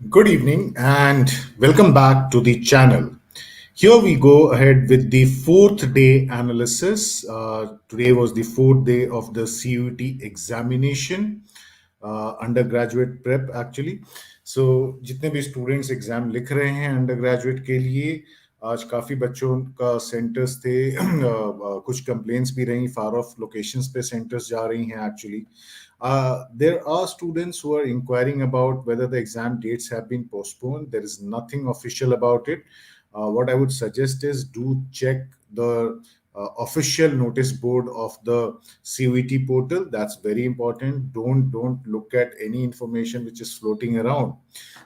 Good evening and welcome back to the channel. Here we go ahead with the fourth day analysis. Today was the fourth day of the CUET examination, undergraduate prep actually. So जितने भी students exam लिख रहे हैं under के लिए आज काफ़ी बच्चों का सेंटर्स थे कुछ कंप्लेंट्स भी रही फार ऑफ लोकेशंस पे सेंटर्स जा रही हैं actually there are students who are inquiring about whether the exam dates have been postponed. There is nothing official about it. What I would suggest is do check the official notice board of the CUET portal. That's very important. Don't look at any information which is floating around.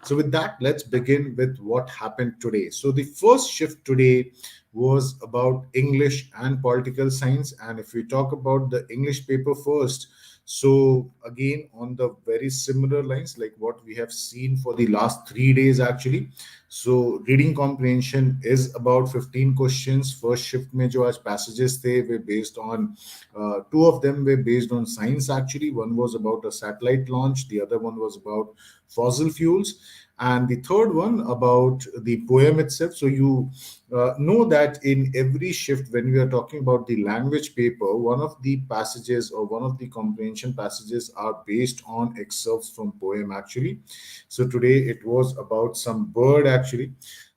So with that, let's begin with what happened today. So the first shift today was about English and political science. And if we talk about the English paper first, so again, on the very similar lines, like what we have seen for the last 3 days, actually. So reading comprehension is about 15 questions. First shift में जो आज passages थे, were based on two of them were based on science. Actually, one was about a satellite launch, the other one was about fossil fuels, and the third one about the poem itself. So you know that in every shift, when we are talking about the language paper, one of the passages or one of the comprehension passages are based on excerpts from poem actually. So today it was about some bird actually.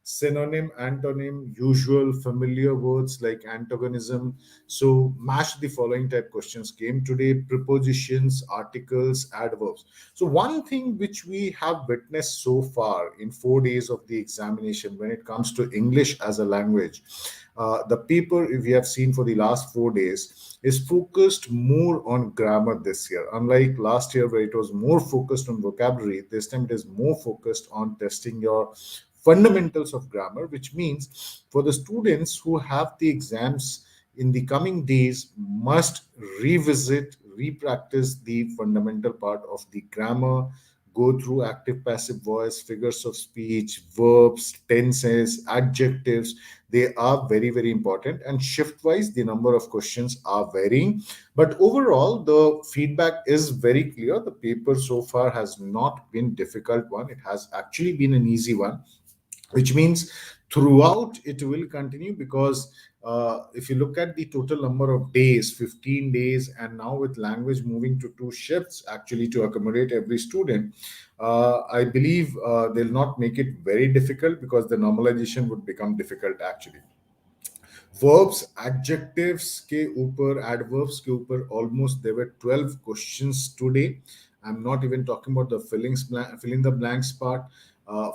Synonym, antonym, usual, familiar words like antagonism. So match the following type questions came today: prepositions, articles, adverbs. So one thing which we have witnessed so far in 4 days of the examination when it comes to English as a language, the paper we have seen for the last 4 days is focused more on grammar this year. Unlike last year where it was more focused on vocabulary, this time it is more focused on testing your fundamentals of grammar, which means for the students who have the exams in the coming days must revisit, re-practice the fundamental part of the grammar, go through active passive voice, figures of speech, verbs, tenses, adjectives. They are very, very important. And shift wise, the number of questions are varying. But overall, the feedback is very clear. The paper so far has not been difficult one. It has actually been an easy one, which means throughout it will continue because if you look at the total number of days, 15 days, and now with language moving to two shifts actually to accommodate every student, I believe they'll not make it very difficult because the normalization would become difficult actually. Verbs, adjectives के ऊपर, adverbs के ऊपर almost there were 12 questions today. I'm not even talking about the fill in the blanks part.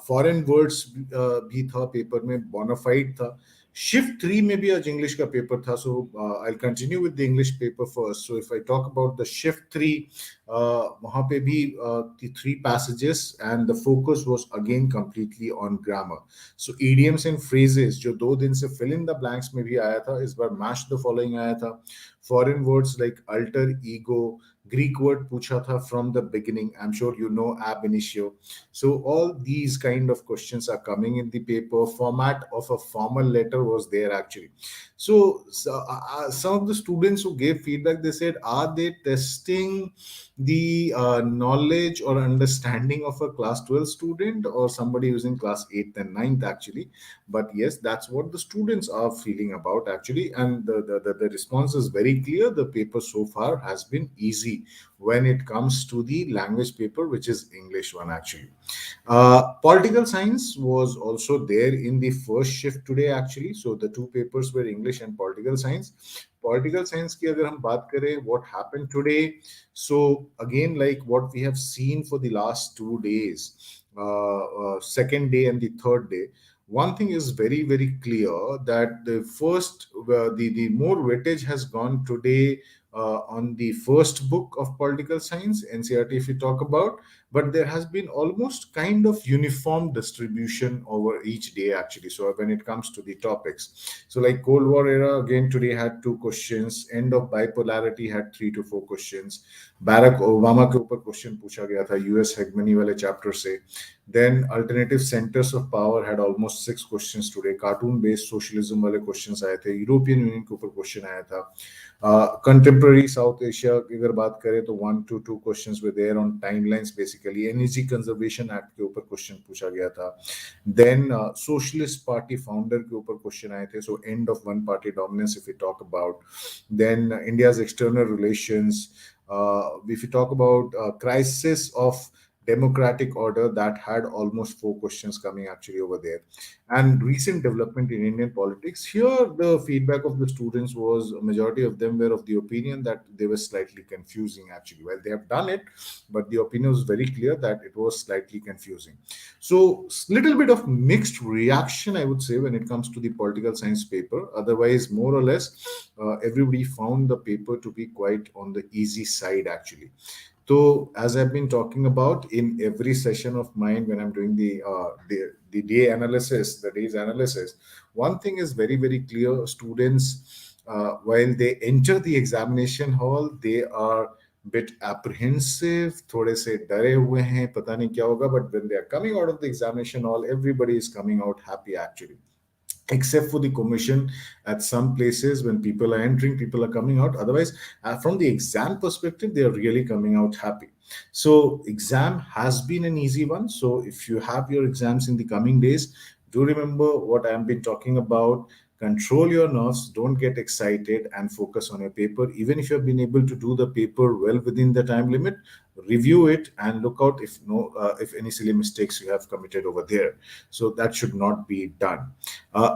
Foreign words भी था paper में, bona fide था. Shift 3 में भी आज इंग्लिश का पेपर था. So I'll continue with the English paper first. So if I talk about the shift 3, वहाँ पे भी the three passages and the focus was again completely on grammar. So idioms and phrases जो 2 दिन से fill in the blanks में भी आया था, इस बार match the following आया था. Foreign words like alter ego, Greek word पूछा था from the beginning. I'm sure you know ab initio. So all these kind of questions are coming in the paper. Format of a formal letter was there actually. So some of the students who gave feedback, they said, are they testing the knowledge or understanding of a class 12 student or somebody who's in class 8th and ninth actually? But yes, that's what the students are feeling about actually, and the response is very clear. The paper so far has been easy when it comes to the language paper, which is English one actually. Political science was also there in the first shift today actually. So the two papers were English and political science. Political science की अगर हम बात करें, what happened today? So again, like what we have seen for the last 2 days, second day and the third day, one thing is very, very clear that the first, the more weightage has gone today on the first book of political science, NCRT, if you talk about, but there has been almost kind of uniform distribution over each day actually. So when it comes to the topics, so like Cold War era, again today had 2 questions. End of bipolarity had 3 to 4 questions. Barack Obama के ऊपर question पूछा गया था US हेगमनी वाले chapter से. Then alternative centers of power had almost 6 questions today. Cartoon based socialism वाले questions आए थे. यूरोपियन यूनियन के ऊपर क्वेश्चन आया था. Contemporary South Asia की अगर बात करें तो 1 to 2 questions were there on timelines basically. Basically energy conservation act के ऊपर क्वेश्चन पूछा गया था. देन सोशलिस्ट पार्टी फाउंडर के ऊपर क्वेश्चन आए थे, so end of one party dominance if you talk about. Then India's external relations. If you talk about crisis of democratic order, that had almost four questions coming actually over there. And recent development in Indian politics, here the feedback of the students was a majority of them were of the opinion that they were slightly confusing actually. Well, they have done it, but the opinion was very clear that it was slightly confusing. So little bit of mixed reaction, I would say, when it comes to the political science paper. Otherwise, more or less, everybody found the paper to be quite on the easy side actually. So, as I've been talking about in every session of mine when I'm doing the day analysis, the day's analysis, one thing is very very clear: students, while they enter the examination hall, they are bit apprehensive, थोड़े से डरे हुए हैं, पता नहीं क्या होगा. But when they are coming out of the examination hall, everybody is coming out happy actually, except for the commission at some places. When people are entering, people are coming out. Otherwise, from the exam perspective, they are really coming out happy. So exam has been an easy one. So if you have your exams in the coming days, do remember what I have been talking about. Control your nerves, don't get excited, and focus on your paper. Even if you have been able to do the paper well within the time limit, review it and look out if any silly mistakes you have committed over there. So that should not be done.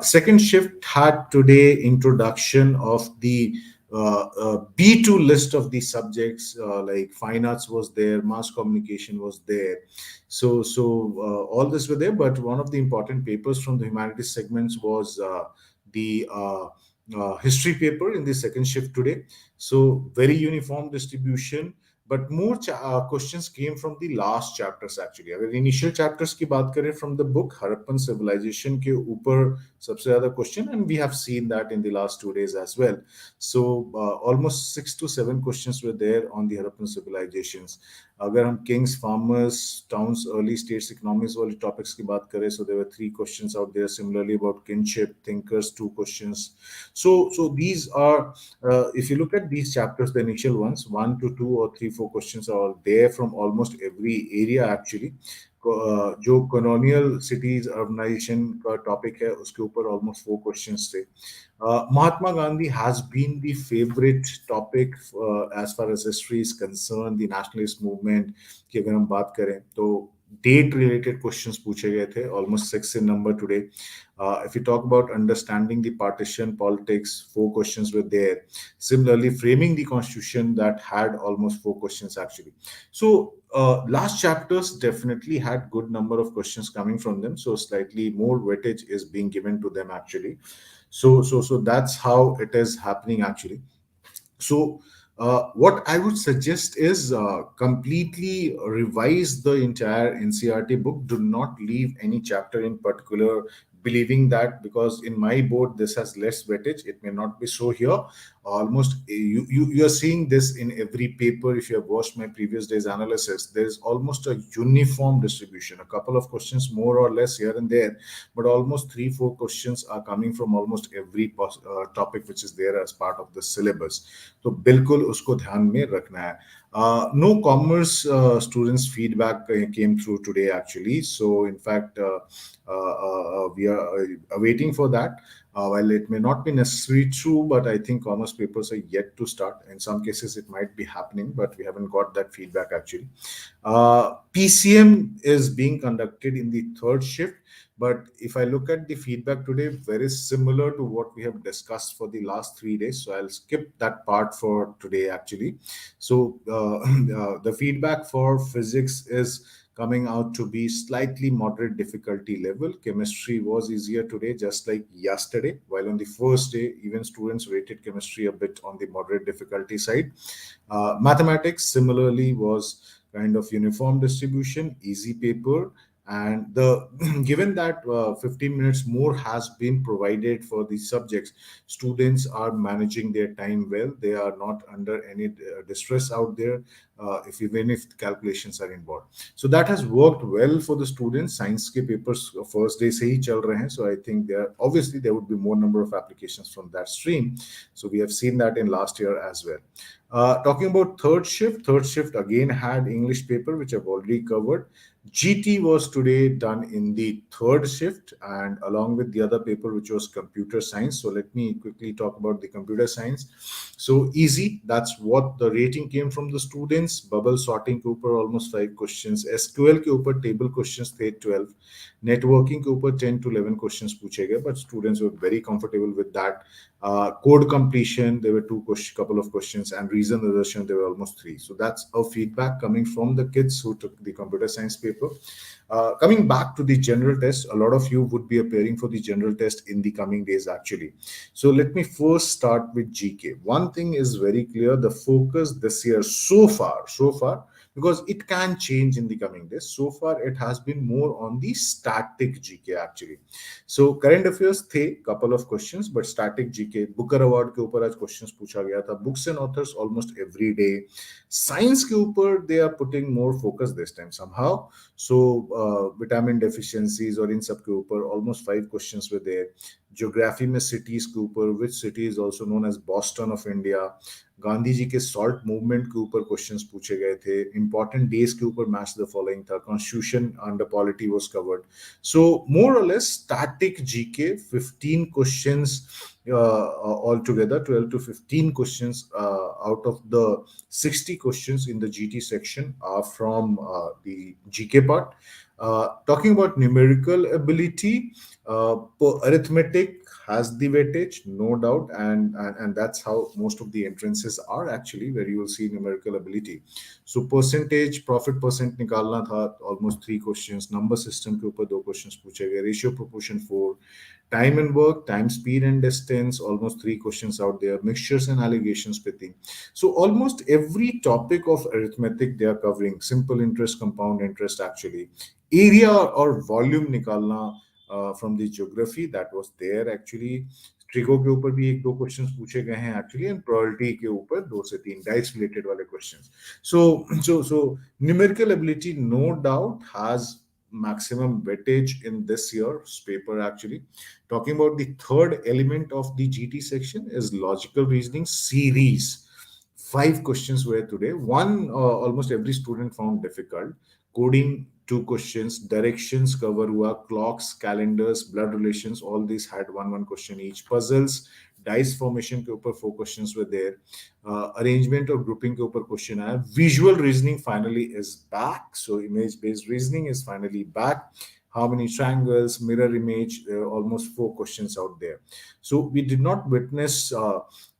Second shift had today introduction of the B2 list of the subjects, like fine arts was there, mass communication was there. So all this were there, but one of the important papers from the humanities segments was the history paper in the second shift today. So very uniform distribution, but more questions came from the last chapters actually. अगर initial chapters की बात करें from the book, Harappan civilization के ऊपर सबसे ज़्यादा question, and we have seen that in the last 2 days as well. So almost 6 to 7 questions were there on the Harappan civilizations. अगर हम kings, farmers, towns, early states, economies वाली topics की बात करें, so there were 3 questions out there. Similarly about kinship, thinkers, 2 questions. So these are, if you look at these chapters, the initial ones, 1 to 2 or 3, 4 questions are all there from almost every area actually. जो colonial cities urbanization का topic है, उसके ऊपर almost 4 questions थे. Mahatma Gandhi has been the favorite topic as far as history is concerned. The nationalist movement की अगर हम बात करें तो date related questions पूछे गए थे, almost 6 in number today. If you talk about understanding the partition politics, 4 questions were there. Similarly, framing the constitution, that had almost 4 questions actually. So last chapters definitely had good number of questions coming from them. So slightly more weightage is being given to them actually. So that's how it is happening actually. So what I would suggest is completely revise the entire NCRT book. Do not leave any chapter in particular, believing that because in my board this has less weightage, it may not be so here. Almost you are seeing this in every paper. If you have watched my previous day's analysis, there is almost a uniform distribution. A couple of questions more or less here and there, but almost 3, 4 questions are coming from almost every topic which is there as part of the syllabus. तो बिल्कुल उसको ध्यान में रखना है. No commerce students feedback came through today actually. So in fact, we are waiting for that. While it may not be necessarily true, but I think commerce papers are yet to start. In some cases, it might be happening, but we haven't got that feedback actually. PCM is being conducted in the third shift. But if I look at the feedback today, very similar to what we have discussed for the last 3 days. So I'll skip that part for today actually. So the feedback for physics is coming out to be slightly moderate difficulty level. Chemistry was easier today, just like yesterday, while on the first day, even students rated chemistry a bit on the moderate difficulty side. Mathematics similarly was kind of uniform distribution, easy paper. And the given that 15 minutes more has been provided for the subjects, students are managing their time well. They are not under any distress out there. if even if the calculations are involved. So that has worked well for the students. Science ke papers first day se hi chal rahe hain, so I think there obviously there would be more number of applications from that stream. So we have seen that in last year as well. Talking about third shift again had English paper, which I've already covered. GT was today done in the third shift, and along with the other paper, which was computer science. So let me quickly talk about the computer science. So easy, that's what the rating came from the students. Bubble sorting के ऊपर almost 5 questions, SQL के ऊपर table questions थे 12, networking के ऊपर 10 to 11 questions पूछे गए, but students were very comfortable with that. Code completion, there were couple of questions, and reason assertion, there were almost 3. So that's a feedback coming from the kids who took the computer science paper. Coming back to the general test, a lot of you would be appearing for the general test in the coming days actually. So let me first start with GK. One thing is very clear: the focus this year so far, because it can change in the coming days. So far, it has been more on the static GK actually. So current affairs थे couple of questions, but static GK, Booker Award के ऊपर आज questions पूछा गया था. Books and authors almost every day. Science के ऊपर they are putting more focus this time somehow. So vitamin deficiencies और इन सब के ऊपर almost 5 questions were there. Geography में cities के ऊपर, which city is also known as Boston of India. Gandhi ji के सॉल्ट मूवमेंट के ऊपर क्वेश्चंस पूछे गए थे. इंपॉर्टेंट डेज के ऊपर मैच द फॉलोइंग था. Constitution under polity was covered. So more और less static GK 15 questions all together, 12 to 15 questions out of the 60 questions in the GT section are from the GK part. Talking about numerical ability, arithmetic has the weightage, no doubt, and that's how most of the entrances are actually, where you will see numerical ability. So percentage profit percent निकालना था, almost 3 questions. Number system के ऊपर 2 questions पूछे गए. Ratio proportion 4. Time and work, time, speed and distance, almost 3 questions out there. Mixtures and allegations पे थी. So almost every topic of arithmetic they are covering. Simple interest, compound interest actually. Area or volume निकालना from the geography, that was there actually. Trigo के ऊपर भी 1-2 questions पूछे गए हैं actually, and probability के ऊपर 2 से 3 डाइस रिलेटेड वाले questions. So numerical ability no doubt has maximum weightage in this year's paper actually. Talking about the third element of the GT section is logical reasoning series. 5 questions were today. One almost every student found difficult. Coding 2 questions. Directions cover hua. Clocks, calendars, blood relations, all these had one question each. Puzzles, dice formation के ऊपर 4 questions were there. Arrangement or grouping के ऊपर question आया. Visual reasoning finally is back. So image based reasoning is finally back. How many triangles, mirror image, there are almost 4 questions out there. So we did not witness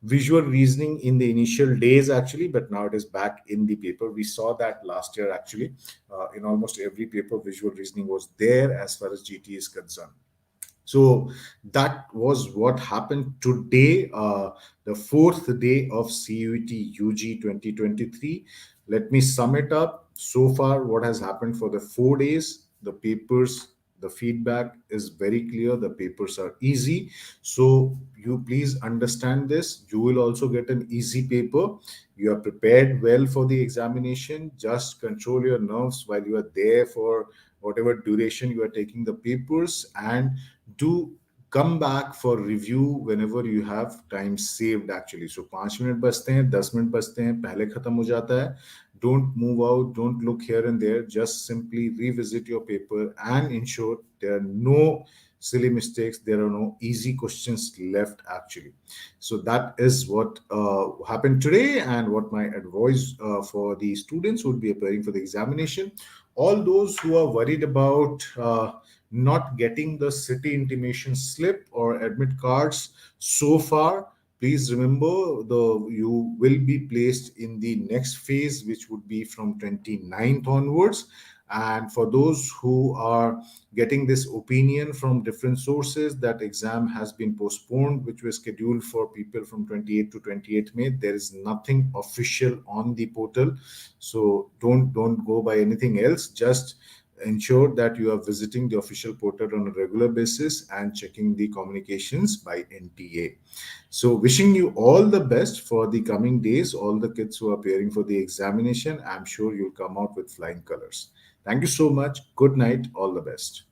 visual reasoning in the initial days actually, but now it is back in the paper. We saw that last year actually. In almost every paper, visual reasoning was there as far as GT is concerned. So that was what happened today, the fourth day of CUET UG 2023. Let me sum it up. So far, what has happened for the 4 days, the papers, the feedback is very clear. The papers are easy. So you please understand this. You will also get an easy paper. You are prepared well for the examination. Just control your nerves while you are there for whatever duration you are taking the papers, and do come back for review whenever you have time saved actually. So 5 minute बचते हैं, 10 minute बचते हैं, पहले खत्म हो जाता है. Don't move out, don't look here and there. Just simply revisit your paper and ensure there are no silly mistakes, there are no easy questions left actually. So that is what happened today, and what my advice for the students who would be appearing for the examination. All those who are worried about not getting the city intimation slip or admit cards so far, please remember you will be placed in the next phase, which would be from 29th onwards. And for those who are getting this opinion from different sources that exam has been postponed, which was scheduled for people from 28th to 28th May, there is nothing official on the portal. So don't go by anything else. Just ensure that you are visiting the official portal on a regular basis and checking the communications by NTA. So, wishing you all the best for the coming days, all the kids who are appearing for the examination. I'm sure you'll come out with flying colors. Thank you so much. Good night. All the best.